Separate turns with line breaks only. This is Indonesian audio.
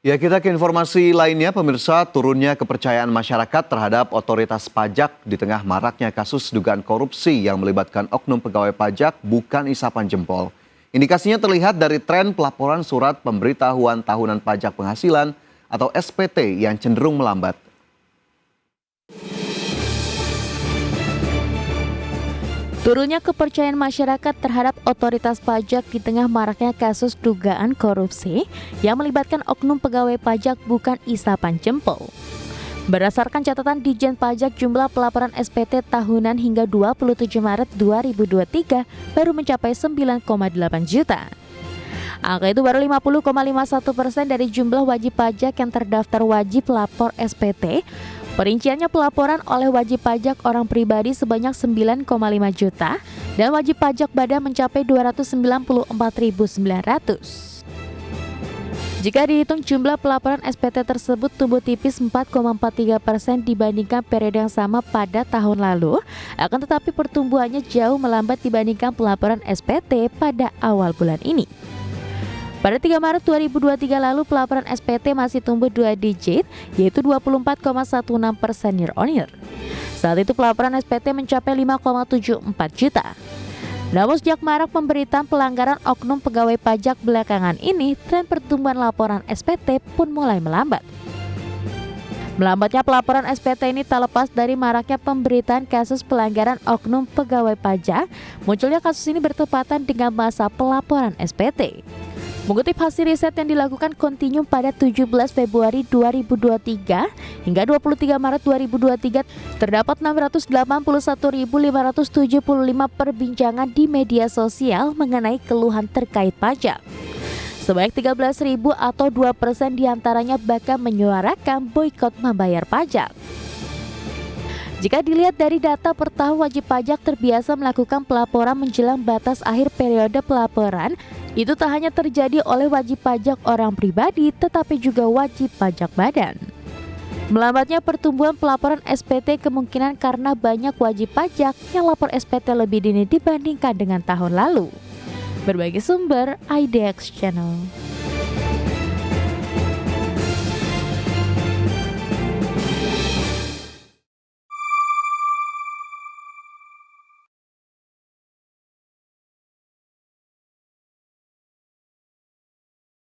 Ya, kita ke informasi lainnya, pemirsa. Turunnya kepercayaan masyarakat terhadap otoritas pajak di tengah maraknya kasus dugaan korupsi yang melibatkan oknum pegawai pajak bukan isapan jempol. Indikasinya terlihat dari tren pelaporan surat pemberitahuan tahunan pajak penghasilan atau SPT yang cenderung melambat.
Turunnya kepercayaan masyarakat terhadap otoritas pajak di tengah maraknya kasus dugaan korupsi yang melibatkan oknum pegawai pajak bukan isapan jempol. Berdasarkan catatan Ditjen Pajak, jumlah pelaporan SPT tahunan hingga 27 Maret 2023 baru mencapai 9,8 juta. Angka itu baru 50,51% dari jumlah wajib pajak yang terdaftar wajib lapor SPT. Perinciannya, pelaporan oleh wajib pajak orang pribadi sebanyak 9,5 juta dan wajib pajak badan mencapai 294.900. Jika dihitung, jumlah pelaporan SPT tersebut tumbuh tipis 4,43% dibandingkan periode yang sama pada tahun lalu. Akan tetapi pertumbuhannya jauh melambat dibandingkan pelaporan SPT pada awal bulan ini. Pada 3 Maret 2023 lalu, pelaporan SPT masih tumbuh 2 digit, yaitu 24,16% year on year. Saat itu pelaporan SPT mencapai 5,74 juta. Namun sejak marak pemberitaan pelanggaran oknum pegawai pajak belakangan ini, tren pertumbuhan laporan SPT pun mulai melambat. Melambatnya pelaporan SPT ini tak lepas dari maraknya pemberitaan kasus pelanggaran oknum pegawai pajak. Munculnya kasus ini bertepatan dengan masa pelaporan SPT. Mengutip hasil riset yang dilakukan Continuum pada 17 Februari 2023 hingga 23 Maret 2023, terdapat 681.575 perbincangan di media sosial mengenai keluhan terkait pajak. Sebanyak 13.000 atau 2% diantaranya bahkan menyuarakan boikot membayar pajak. Jika dilihat dari data per tahun, wajib pajak terbiasa melakukan pelaporan menjelang batas akhir periode pelaporan. Itu tak hanya terjadi oleh wajib pajak orang pribadi, tetapi juga wajib pajak badan. Melambatnya pertumbuhan pelaporan SPT kemungkinan karena banyak wajib pajak yang lapor SPT lebih dini dibandingkan dengan tahun lalu. Berbagai sumber, IDX Channel.